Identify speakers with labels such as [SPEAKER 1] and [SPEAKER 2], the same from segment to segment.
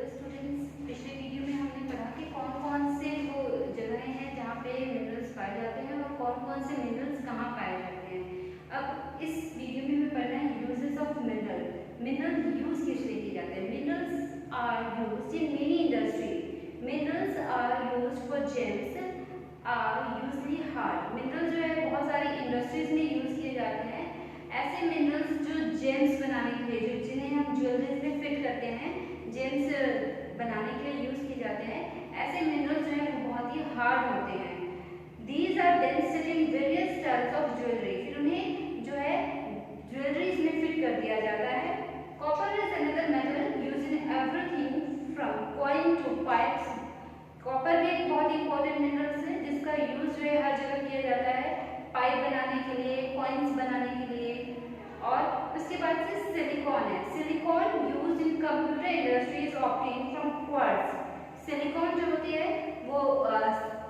[SPEAKER 1] Students, पिछले video में हमने पढ़ा कि कौन कौन से वो जगहें हैं जहाँ पे मिनरल्स पाए जाते हैं और कौन कौन से मिनरल्स कहाँ पाए जाते हैं। अब इस वीडियो में हमें पढ़ना है uses of mineral. Mineral use किस लिए किए जाते हैं? Minerals are used in many industry. Minerals are used for gems are usually hard. Mineral जो है बहुत सारी इंडस्ट्रीज में यूज किए जाते हैं। ऐसे मिनरल्स जो जेम्स बनाने के लिए, जो जिन्हें हम ज्वेलरीज में फिट करते हैं, जेम्स बनाने के लिए यूज किए जाते हैं, ऐसे मिनरल्स जो है वो बहुत ही हार्ड होते हैं। These are then set in various styles of jewelry। फिर उन्हें जो है ज्वेलरीज में फिट कर दिया जाता है। Copper is another metal used in everything from coin to pipes। Copper भी एक बहुत इंपॉर्टेंट मिनरल्स है जिसका यूज जो है हर जगह किया जाता है, पाइप बनाने के लिए, कॉइन्स बनाने के लिए। और उसके बाद से सिलिकॉन है। Silicon used in computer industries obtain from quartz. Silicon जो होती है वो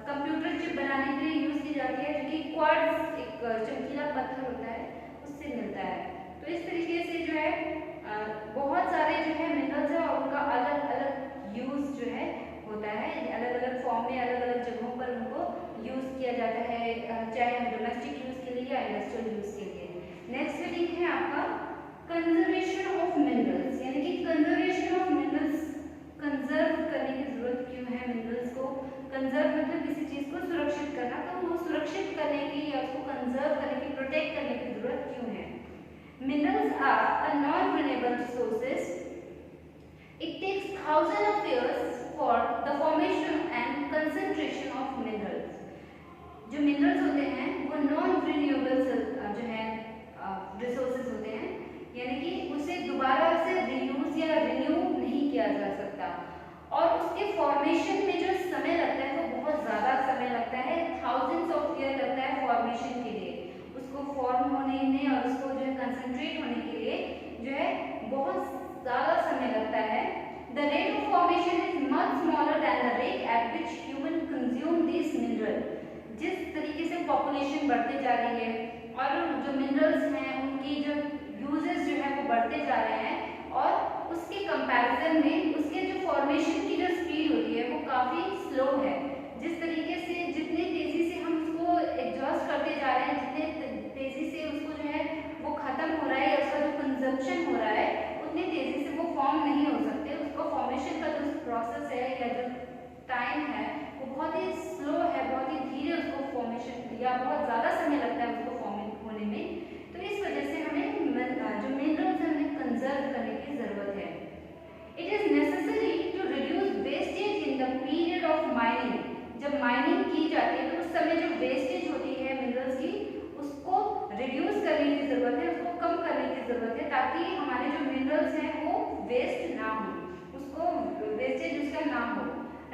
[SPEAKER 1] कंप्यूटर चिप बनाने के लिए यूज की जाती है, जो कि क्वार्ट्ज एक चमकीला पत्थर होता है उससे मिलता है। तो इस तरीके से जो है बहुत सारे जो है मिनरल्स है और उनका अलग अलग यूज जो है होता है, अलग अलग फॉर्म में अलग अलग जगहों पर उनको यूज किया जाता है, चाहे डोमेस्टिक यूज के लिए या इंडस्ट्रियल यूज के लिए। नेक्स्ट हेडिंग है आपका कंजर्वेशन ऑफ मिनरल्स, यानी कि कंजर्वेशन ऑफ मिनरल्स। कंजर्व करने की जरूरत क्यों है मिनरल्स को? कंजर्व मतलब किसी चीज को सुरक्षित करना, तो वो सुरक्षित करने की या उसको कंजर्व करने की, प्रोटेक्ट करने की जरूरत क्यों है? Minerals are a non renewable resources. It takes thousand of years for the formation and concentration of minerals. जो मिनरल्स होते हैं वो नॉन रिन्यूएबल जो है रिसोर्सेज होते हैं, यानी कि उसे दोबारा से रीयूज या रिन्यू नहीं किया जा सकता। और उसके फॉर्मेशन में जो समय लगता है वो बहुत ज़्यादा समय लगता है, थाउजेंड्स ऑफ ईयर लगता है फॉर्मेशन के लिए, उसको फॉर्म होने में और उसको जो है कंसंट्रेट होने के लिए जो है बहुत ज़्यादा समय लगता है। The rate of formation is much smaller than the rate at which human consume these mineral। जिस तरीके से पॉपुलेशन बढ़ते जा रही है और जो मिनरल्स हैं उनकी जो यूजेस जो है वो बढ़ते जा रहे हैं, और उसके कंपैरिजन में उसके जो फॉर्मेशन की जो स्पीड होती है वो काफ़ी स्लो है। जिस तरीके से जितने तेज़ी से हम उसको एग्जॉस्ट करते जा रहे हैं, जितने तेज़ी से उसको जो है वो ख़त्म हो रहा है या उसका जो कंजप्शन हो रहा है, उतनी तेज़ी से वो फॉर्म नहीं हो सकते। उसका फॉर्मेशन का जो प्रोसेस है या जो टाइम है वो बहुत ही स्लो है, बहुत ही धीरे उसको फॉर्मेशन या बहुत ज़्यादा समय लगता है उसको फॉर्मेट होने में। तो इस वजह से हमें जो मिनरल्स है उन्हें कंजर्व करने की ज़रूरत है। It is necessary to reduce wastage in the period of mining. जब माइनिंग की जाती है तो उस समय जो वेस्टेज होती है मिनरल्स की उसको रिड्यूस करने की ज़रूरत है, उसको कम करने की ज़रूरत है, ताकि हमारे जो मिनरल्स हैं वो वेस्ट ना हो, उसको वेस्टेज उसका ना हो।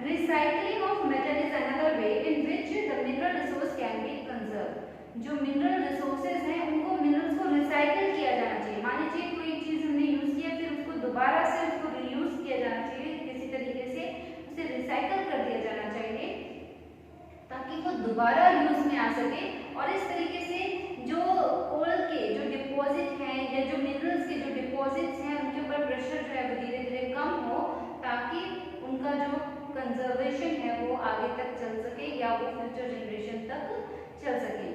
[SPEAKER 1] Recycling of metal is another way in which the mineral resource can be conserve. जो मिनरल रिसोर्सेज हैं उनको, मिनरल्स को रिसाइकिल किया जाना चाहिए। मान लीजिए कोई चीज़ हमने यूज़ किया, फिर उसको दोबारा से उसको रीयूज किया जाना चाहिए, किसी तरीके से उसे रिसाइकिल कर दिया जाना चाहिए ताकि वो दोबारा यूज में आ सके। और इस तरीके से जो कोल के जो डिपॉजिट हैं या जो मिनरल्स के जो डिपॉजिट्स हैं उनके ऊपर प्रेशर जो है वो धीरे धीरे कम हो, ताकि उनका जो कंजर्वेशन है वो आगे तक चल सके या वो फ्यूचर जनरेशन तक चल सके।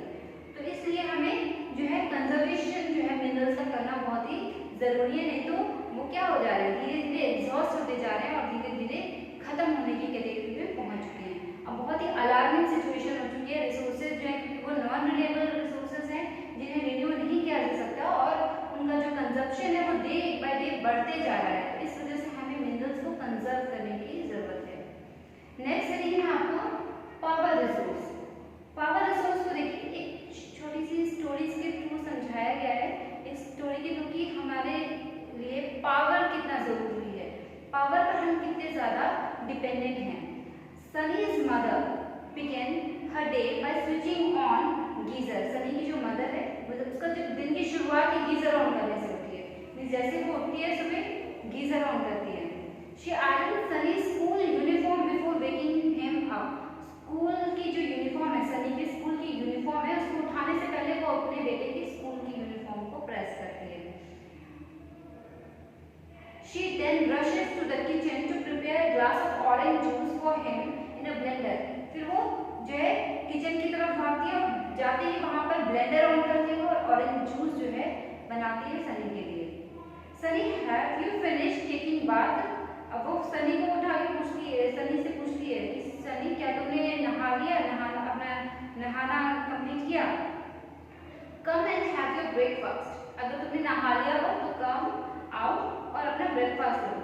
[SPEAKER 1] तो इसलिए हमें जो है कंजर्वेशन जो है मिनरल्स का करना बहुत ही ज़रूरी है, नहीं तो वो क्या हो जा रहे हैं, धीरे धीरे एग्जॉस्ट होते जा रहे हैं और धीरे धीरे खत्म होने की कैटेगरी में पहुंच चुके हैं। अब बहुत ही अलार्मिंग सिचुएशन हो चुकी है। रिसोर्सेज जो है क्योंकि वो नॉन रिन्यूएबल रिसोर्सेज हैं जिन्हें रिन्यू नहीं किया जा सकता और उनका जो कंजप्शन है वो डे बाय डे बढ़ते जा रहा है। इस वजह से हमें मिनरल्स को कंजर्व करने की ज़रूरत है। नेक्स्ट हेडिंग है आपका पावर रिसोर्स। पावर रिसोर्स को देखिए एक छोटी सी स्टोरीज के थ्रू समझाया गया है। इस स्टोरी के थ्रू कि हमारे लिए पावर कितना ज़रूरी है, पावर पर हम कितने ज़्यादा डिपेंडेंट हैं। सनी's mother began her day by switching on geyser। Sunny की जो मदर है मतलब उसका जो दिन की शुरुआत ही गीजर ऑन करने से होती है। जैसे वो उठती है सुबह गीजर ऑन करती है। She ironed Sunny's school uniform before waking him up। School की जो यूनिफॉर्म है, सनी की स्कूल की यूनिफॉर्म है, उसको उठाने से पहले वो अपने बेटे की स्कूल की यूनिफॉर्म को प्रेस करती है। She then rushes to the kitchen to prepare a glass of orange juice for him in a blender. फिर वो जो है किचन की तरफ भागती है और जाते ही वहाँ पर ब्लेंडर ऑन करती है और ऑरेंज जूस जो है बनाती है सनी के लिए। Sunny, have you finished taking bath? अब वो सनी को उठा के पूछती है, सनी से पूछती है कि सनी क्या तुमने नहा लिया, अपना नहाना कंप्लीट किया? Come and have your breakfast. अगर तुमने नहा लिया हो तो कम आओ और अपना breakfast low.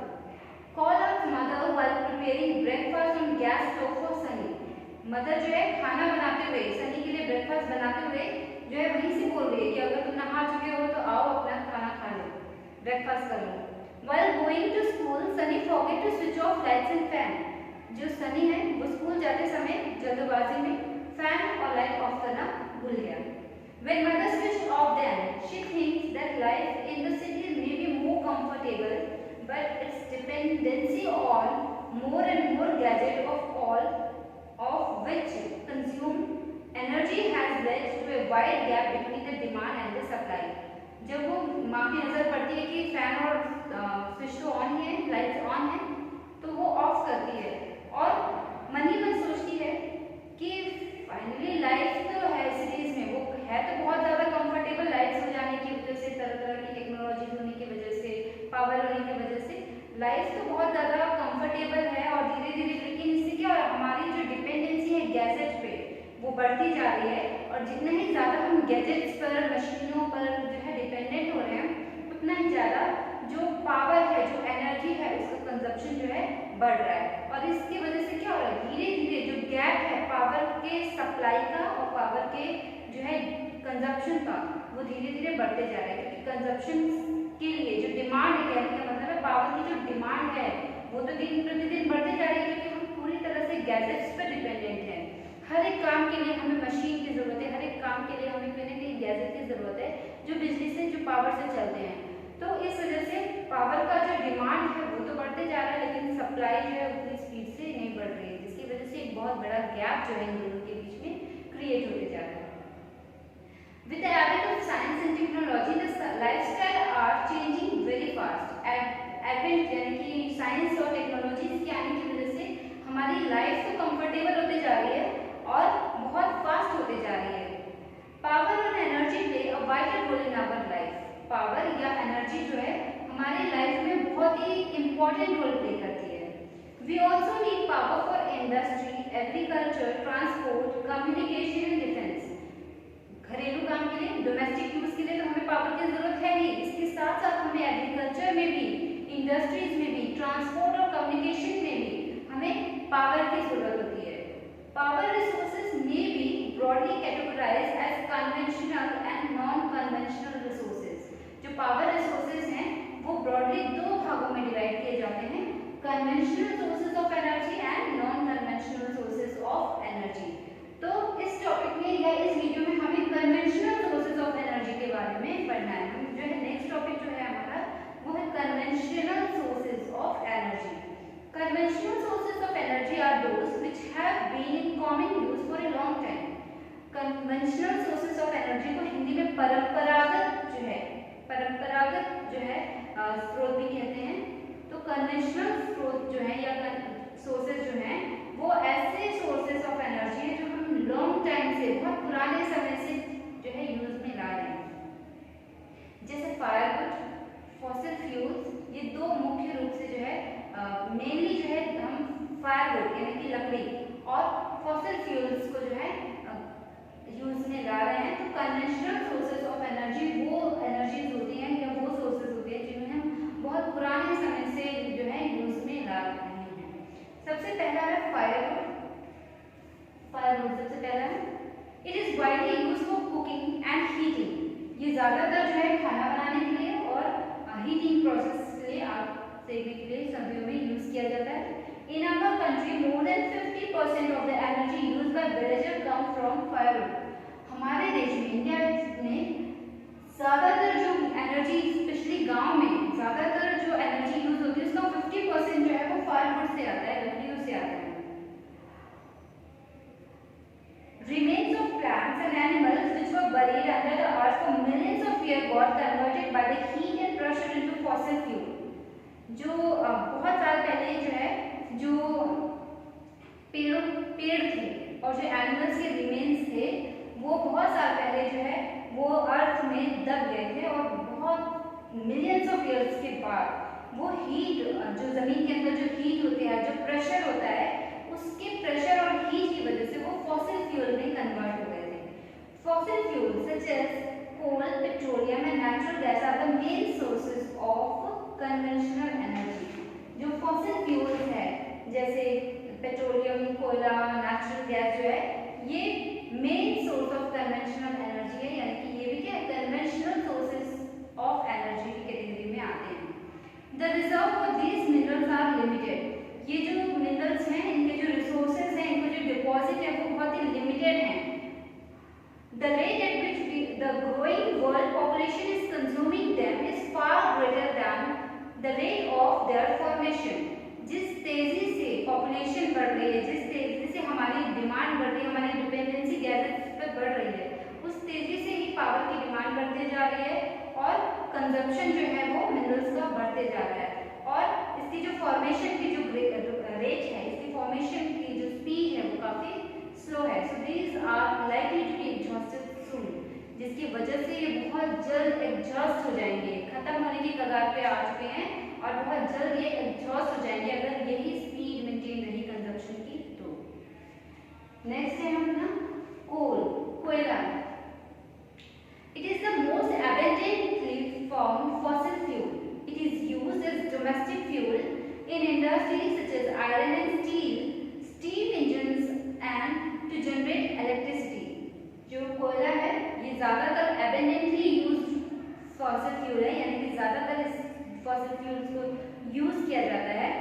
[SPEAKER 1] Call out mother while preparing breakfast on gas stove for Sunny. Mother जो है खाना बनाते हुए, सनी के लिए ब्रेकफास्ट बनाते हुए जो है वहीं से बोल रही है कि अगर तुम नहा चुके हो तो आओ अपना खाना खा लो, ब्रेकफास्ट कर लो। While going to school, Sunny forget to switch off lights and fan. जो सनी है वो स्कूल जाते समय जल्दबाजी में फैन और लाइट ऑफ करना भूल गया। When mother switched off them, she thinks that life in the city may be more comfortable, but its dependency on more and more gadget of which consume energy has led to a wide gap between the demand and the supply. जब वो माँ की नज़र पड़ती है कि fan और switch तो ऑन ही है, लाइट्स ऑन है, तो वो ऑफ करती है और मन ही मन सोचती है कि फाइनली लाइफ तो है सीरीज में, वो है तो बहुत ज़्यादा कंफर्टेबल, लाइट्स हो जाने की वजह से, तरह तरह की टेक्नोलॉजी होने की वजह से, पावर होने की वजह से लाइफ तो बहुत ज़्यादा कंफर्टेबल है और धीरे धीरे, लेकिन इससे क्या हमारी जो डिपेंडेंसी है गैजेट पे वो बढ़ती जा रही है और जितने ही ज़्यादा हम गैजेट्स पर, मशीनों पर जो है डिपेंडेंट हो रहे हैं, उतना ही ज़्यादा जो पावर है, जो एनर्जी है, उसका कंजप्शन जो है बढ़ रहा है। और इसकी वजह से क्या हो रहा है, धीरे धीरे जो गैप है पावर के सप्लाई का और पावर के जो है कंजप्शन का, वो धीरे धीरे बढ़ते जा रहा है, क्योंकि कंजप्शन के लिए जो डिमांड है, कहने का मतलब है पावर की जो डिमांड है वो तो दिन प्रतिदिन बढ़ते जा रही है, क्योंकि हम पूरी तरह से गैजेट्स पर डिपेंडेंट हैं। हर एक काम के लिए हमें मशीन की ज़रूरत है, हर एक काम के लिए हमें कहीं ना कहीं गैजेट की ज़रूरत है जो बिजली से, जो पावर से चलते हैं। तो इस वजह से पावर का जो डिमांड है वो तो बढ़ते जा रहा है, लेकिन सप्लाई जो है उतनी स्पीड से नहीं बढ़ रही है, जिसकी वजह से एक बहुत बड़ा गैप जो है इन दोनों के बीच में क्रिएट होते जा रहा है। With the advent of science and technology, the lifestyle are changing very fast. Advent यानी कि साइंस और टेक्नोलॉजी के आने की वजह से हमारी लाइफ तो कंफर्टेबल होते जा रही है और बहुत फास्ट होते जा रही है। पावर और energy play a vital role in our life. Power या एनर्जी जो है हमारी लाइफ में बहुत ही इम्पोर्टेंट रोल प्ले करती है। We also need power for industry, agriculture, transport, communication and defence. घरेलू काम के लिए, डोमेस्टिक यूज के लिए तो हमें पावर की जरूरत है ही, इसके साथ साथ हमें एग्रीकल्चर में भी, इंडस्ट्रीज में भी, ट्रांसपोर्ट और कम्युनिकेशन में भी हमें पावर की जरूरत होती है। Power resources may be broadly categorised as conventional and non conventional resources. जो पावर रिसोर्सेज हैं वो ब्रॉडली दो भागों में डिवाइड किए जाते हैं, conventional sources of energy and non conventional sources of energy. तो इस टॉपिक में या इस वीडियो में हमें कन्वेंशनल सोर्सेज ऑफ एनर्जी के बारे में पढ़ना है। हम जो है नेक्स्ट टॉपिक जो है हमारा वो है conventional sources of energy. Conventional sources of energy are those which have been in common use for a long time. Conventional sources of energy को हिंदी में परंपरागत जो है स्रोत भी कहते हैं। तो conventional स्रोत जो है या sources जो हैं वो ऐसे sources of energy है जो हम long time से, बहुत पुराने समय से जो है यूज में ला रहे हैं, जैसे फायरवुड, फॉसिल फ्यूल्स। ये दो मुख्य रूप से जो है मेनली जो है हम फायरवुड यानी कि लकड़ी और फॉसिल फ्यूल्स को जो है यूज में ला रहे हैं। तो कन्वेंशनल सोर्सेज ऑफ एनर्जी वो एनर्जीज होती हैं या वो सोर्सेज होते हैं जिन्हें हम बहुत पुराने समय से जो है यूज में ला रहे हैं। सबसे पहला है फायरवुड। सबसे पहला है, it is widely used for cooking and heating. ये ज्यादातर जो है खाना बनाने के लिए और हीटिंग प्रोसेस के लिए, आग सेकने के लिए सर्दियों में यूज किया जाता है। In our country more than 50% of the energy used by villager come from firewood. हमारे देश में, इंडिया में ज्यादातर जो एनर्जी, स्पेशली गांव में ज्यादातर जो एनर्जी यूज होती है उसका 50% जो है वो फायरवुड से आता है, लकड़ियों से आता है। Remains of plants and animals which were buried under the earth for millions of years got converted by the heat and pressure into fossil fuel। जो बहुत साल पहले जो है जो पेड़ थे और जो एनिमल्स के रिमेन्स थे वो बहुत साल पहले जो है वो अर्थ में दब गए थे और बहुत मिलियंस ऑफ ईयर्स के बाद वो हीट जो जमीन के अंदर जो हीट होती है, जो प्रेशर होता है, उसके प्रेशर और हीट की वजह से वो फॉसिल फ्यूल में कन्वर्ट हो गए थे। Fossil fuel such as coal, petroleum and natural gas are the main sources of conventional energy. जो फॉसिल फ्यूल्स है जैसे पेट्रोलियम, कोयला, नेचुरल गैस जो है ये main source of conventional energy है, यानी कि ये भी क्या कन्वेंशनल सोर्सेज ऑफ एनर्जी की कैटेगरी में आते हैं। The reserve for these minerals are limited। ये जो मिनरल्स हैं इनके जो रिसोर्सेज हैं, इनके जो डिपॉजिट है वो बहुत ही लिमिटेड हैं। The rate at which the growing world population is consuming them is far greater than the rate of their formation। जिस तेजी से पॉपुलेशन बढ़ रही है, जिस तेजी से हमारी डिमांड बढ़ रही है, हमारी डिपेंडेंसी गैजेट्स पर बढ़ रही है, उस तेजी से ही पावर की डिमांड बढ़ती जा रही है और कंजप्शन जो है वो मिनरल्स का बढ़ते जा रहा है। और इसकी जो फॉर्मेशन की जो रेट है, इसकी फॉर्मेशन की जो स्पीड है वो काफी स्लो है। So these are likely to be exhausted soon, जिसकी वजह से ये बहुत जल्द एग्जॉस्ट हो जाएंगे, खत्म होने की कगार पे आ चुके हैं और बहुत जल्द ये एग्जॉस्ट हो जाएंगे अगर यही स्पीड मेंटेन रही कंजप्शन की तो। नेक्स्ट है अपना कोल, कोयला। It is the most abundantly found fossil fuel. It is used as domestic fuel in industries such as iron and steel, steam engines, and to generate electricity. जो कोयला है ये ज़्यादातर abundantly used fossil fuel है, यानी कि ज़्यादातर इस fossil fuels को यूज किया जाता है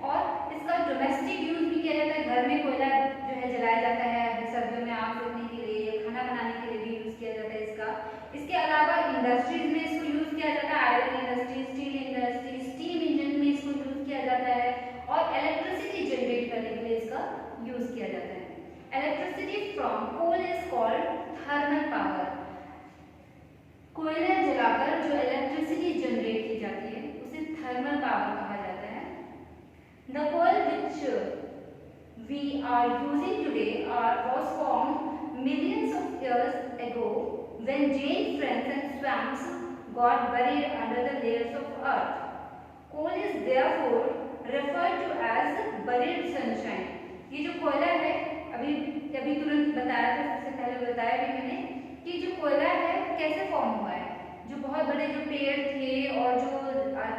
[SPEAKER 1] और इसका डोमेस्टिक यूज भी किया जाता है। घर में कोयला जो है जलाया जाता है, सर्दियों में आग सेकने के लिए या खाना बनाने के लिए भी यूज किया जाता है इसका। इसके अलावा इंडस्ट्रीज में इसको यूज किया जाता है, iron industry, steel industry, steam engine में इसको यूज किया जाता है और इलेक्ट्रिसिटी जनरेट करने के लिए इसका यूज किया जाता है। Electricity from coal is called thermal power. कोयला जलाकर जो इलेक्ट्रिसिटी जनरेट की जाती है उसे थर्मल पावर कहा जाता है। The coal which we are using today was formed millions of years ago when giant fens and swamps got buried under the layers of earth. Coal is therefore referred to as buried sunshine। ये जो कोयला है अभी तुरंत बताया था, सबसे पहले बताया भी मैंने कि जो कोयला है कैसे फॉर्म हुआ है। जो बहुत बड़े जो पेड़ थे और जो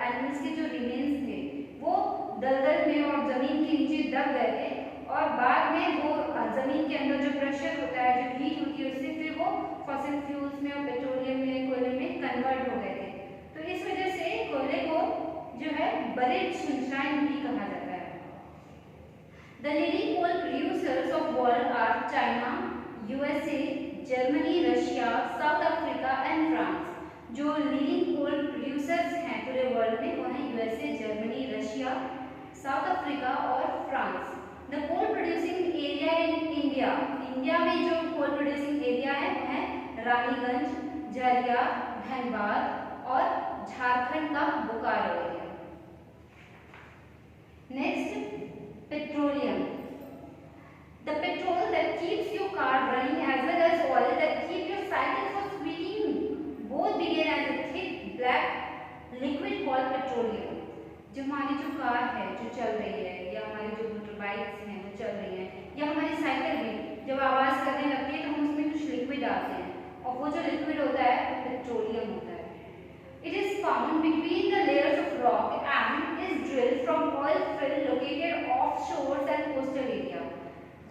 [SPEAKER 1] एनिमल्स के जो रिमेन्स थे वो दलदल में और जमीन के नीचे दब गए थे और बाद में वो जमीन के अंदर जो प्रेशर होता है, जो हीट होती है, उससे फिर वो फॉसिल फ्यूल्स में और पेट्रोलियम में, कोयले में कन्वर्ट हो गए थे। तो इस वजह से कोयले को जो है बरीड सनशाइन भी कहा जाता है। The leading coal producers of world are China, USA, Germany, Russia, South Africa and France। जो लीडिंग कोल प्रोड्यूसर्स हैं पूरे वर्ल्ड में वो हैं USA, Germany, Russia, South Africa और France. The coal producing area in India, India में जो कोल producing area है वो है रानीगंज, झरिया, धनबाद और झारखंड का Bokaro area. Next petroleum. The petrol that keeps your car running as well as oil that keep your cycle for speeding both begin as a thick black liquid called petroleum। जो हमारी जो car है जो चल रही है या हमारी जो मोटर बाइक्स हैं वो चल रही हैं या हमारी साइकिल भी जब आवाज़ करने लगती है तो हम उसमें कुछ लिक्विड डालते हैं और वो जो लिक्विड होता है वो पेट्रोलियम होता है। It is found between the layers of rock and is drilled from oil field located offshore and coastal area।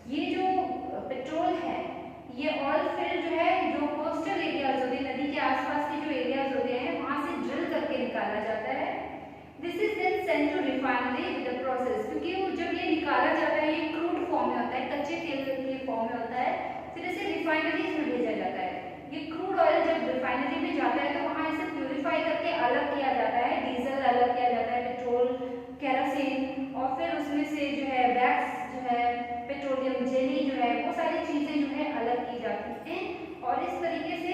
[SPEAKER 1] ये जो पेट्रोल है ये ऑयल फील्ड जो है जो कोस्टल एरियाज होते हैं, नदी के आसपास के जो एरियाज होते हैं वहां से ड्रिल करके निकाला जाता है। This is then sent to refinery with the process, क्योंकि वो जब ये निकाला जाता है ये क्रूड फॉर्म में होता है, कच्चे तेल के फॉर्म में होता है, फिर इसे रिफाइनरीज में भेजा जाता है। ये क्रूड ऑयल जब रिफाइनरी में जाता है तो वहाँ इसे प्यूरिफाई करके अलग किया जाता है, डीजल अलग किया जाता है, पेट्रोल, केरोसिन और फिर उसमें से जो है वैक्स जो है पेट्रोलियम जेली जो है वो सारी चीजें जो है अलग की जाती हैं और इस तरीके से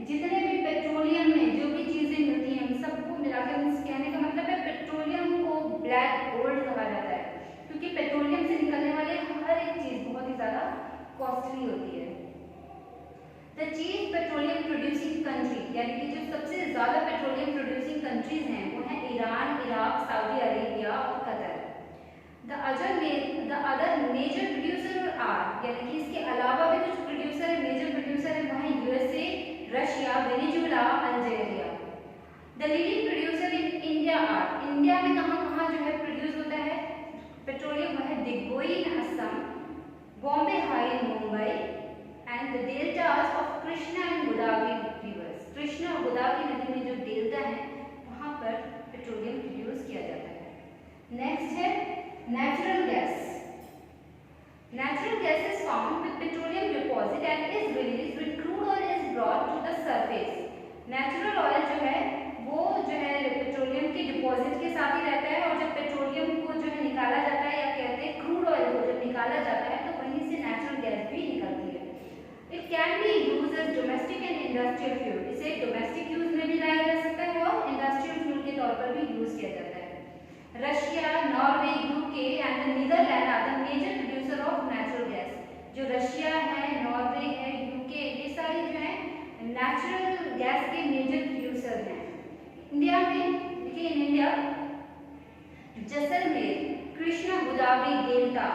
[SPEAKER 1] जितने भी पेट्रोलियम में जो भी चीजें मिलती हैं सबको मिलाकर कहने का मतलब है पेट्रोलियम को ब्लैक गोल्ड कहा जाता है, क्योंकि पेट्रोलियम से निकलने वाले हर एक चीज बहुत ही ज्यादा कॉस्टली होती है। The chief petroleum producing country, यानी कि जो सबसे ज्यादा पेट्रोलियम प्रोड्यूसिंग कंट्रीज हैं वो हैं ईरान, इराक, सऊदी अरेबिया और Qatar. The other major producer are, यानी कि इसके अलावा भी कुछ प्रोड्यूसर है, मेजर प्रोड्यूसर है, वो है USA, Russia, Venezuela, Algeria. The leading producer in India are, India में कहाँ जो है प्रोड्यूस होता है पेट्रोलियम, वह है Digboi in Assam, Bombay High in Mumbai, and the deltas of Krishna and Godavari rivers. Krishna और गोदावरी नदी में जो डेल्टा है वहां पर पेट्रोलियम प्रोड्यूस किया जाता है। नेक्स्ट है natural gas. Natural gas is found with petroleum deposit and is released when crude oil is brought to the surface. Natural oil जो है वो जो है पेट्रोलियम के डिपॉजिट के साथ ही रहता है, और जब पेट्रोलियम को जो है निकाला जाता है, या कहते हैं क्रूड ऑयल को जब निकाला जाता है तो वहीं से नेचुरल गैस भी निकलती है। It can be used as domestic and industrial fuel. इसे डोमेस्टिक यूज में भी लाया जा सकता है और इंडस्ट्रियल फ्यूल के तौर पर भी यूज किया जाता है। Russia, Norway, UK and Netherland are the major producer of natural gas. जो रशिया है, नॉर्वे है, यूके, ये सारे जो है नेचुरल गैस के मेजर प्रोड्यूसर हैं। इंडिया में देखिए, in India Jaisalmer, Krishna Godavari delta,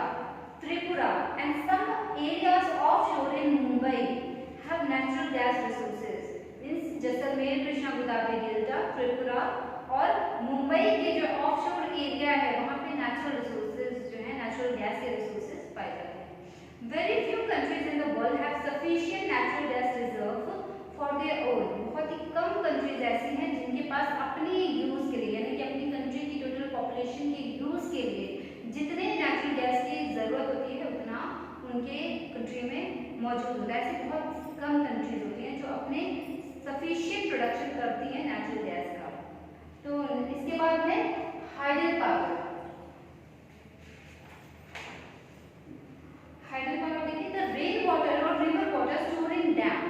[SPEAKER 1] Tripura and some areas offshore in Mumbai have natural gas resources. Means Jaisalmer, Krishna Godavari delta, Tripura और मुंबई के जो ऑफशोर एरिया है वहाँ पे नेचुरल रिसोर्सेज जो है, नेचुरल गैस के रिसोर्सेज पाए जाते हैं। Very few countries in the world have sufficient natural gas reserve for their own. बहुत ही कम कंट्रीज ऐसी हैं जिनके पास अपने यूज के लिए, यानी कि अपनी कंट्री की टोटल पॉपुलेशन के यूज के लिए जितने नेचुरल गैस की जरूरत होती है उतना उनके कंट्री में मौजूद होता है। ऐसी बहुत कम कंट्रीज होती हैं जो अपने सफिशिएंट प्रोडक्शन करती हैं नेचुरल गैस का। तो इसके बाद है हाइडल पावर। हाइडल पावर देखिए, द रेन वाटर और river water stored in dam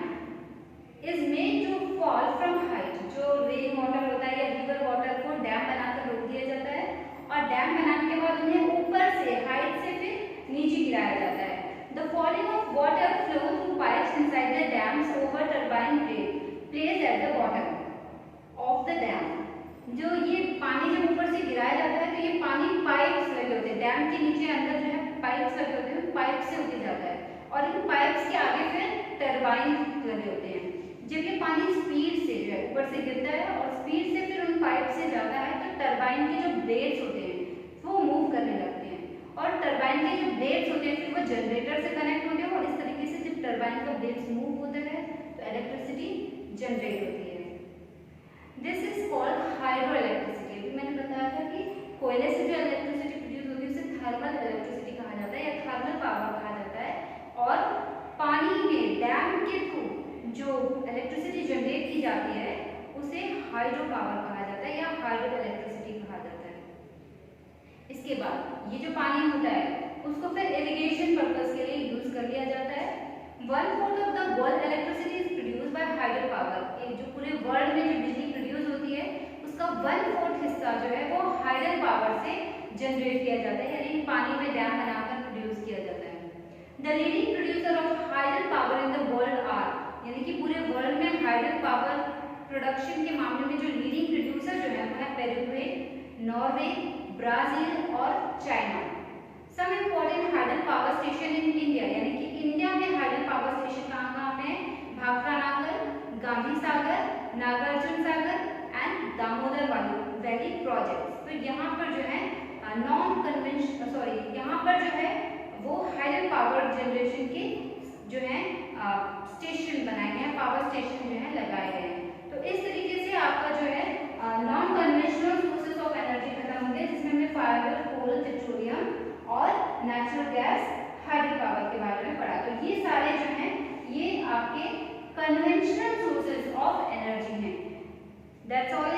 [SPEAKER 1] is made to fall from height. जो रेन वाटर होता है या रिवर वाटर को डैम बनाकर रोक दिया जाता है, और डैम बनाने के बाद उन्हें ऊपर से हाइट से फिर नीचे गिराया जाता है। The falling of water flow through pipes inside the dams over turbine blade placed at the bottom of the dam. जो ये पानी जब ऊपर से गिराया जाता है तो ये पानी पाइप्स लगे होते हैं, डैम के नीचे अंदर जो है पाइप्स लगे होते हैं, पाइप से होके जाता है, और इन पाइप्स के आगे फिर टरबाइन लगे होते हैं। जब ये पानी स्पीड से जो है ऊपर से गिरता है और स्पीड से फिर उन पाइप से जाता है तो टरबाइन के जो ब्लेड्स होते हैं वो मूव करने लगते हैं, और टरबाइन के जो ब्लेड्स होते हैं फिर वो जनरेटर से कनेक्ट होते हैं, और इस तरीके से जब टरबाइन का ब्लेड्स मूव होता है तो इलेक्ट्रिसिटी जनरेट होती है। This is called hydro electricity. अभी मैंने बताया था कि कोयले से जो इलेक्ट्रिसिटी प्रोड्यूस होती है उसे थर्मल इलेक्ट्रिसिटी कहा जाता है या थर्मल पावर कहा जाता है, और पानी में डैम के थ्रू जो इलेक्ट्रिसिटी जनरेट की जाती है उसे हाइड्रो पावर कहा जाता है या हाइड्रो इलेक्ट्रिसिटी कहा जाता है। इसके बाद ये जो पानी होता है उसको फिर इरिगेशन पर्पस के लिए यूज कर लिया जाता है। 1/4 of the world electricity is produced by hydro power. ये जो पूरे वर्ल्ड में जो बिजली प्रोड्यूस होती है उसका 1/4 हिस्सा जो है वो हाइड्रो पावर से जनरेट किया जाता है, यानी पानी में डैम बनाकर प्रोड्यूस किया जाता है। The leading producer of hydro power in the world are, यानी कि पूरे वर्ल्ड में हाइड्रो पावर प्रोडक्शन के मामले में जो लीडिंग प्रोड्यूसर जो है वो है पैराग्वे, नॉर्वे, ब्राजील और China. Some important hydel power station in India, यानी कि इंडिया में हाइडल पावर स्टेशन कहाँ पे हैं? भाखरा नागर, Gandhi Sagar, Nagarjuna Sagar and Damodar valley projects. तो यहाँ पर जो है यहाँ पर जो है वो हाइडल पावर जनरेशन के जो है स्टेशन बनाए गए हैं, पावर स्टेशन जो है लगाए गए हैं। तो इस तरीके से आपका जो है non conventional sources of energy खत्म होंगे, जिसमें हमने फायर, कोल, पेट्रोलियम और नेचुरल गैस, हाइड्रो पावर के बारे में पढ़ा। तो ये सारे जो हैं ये आपके कन्वेंशनल सोर्सेज ऑफ एनर्जी हैं। That's all.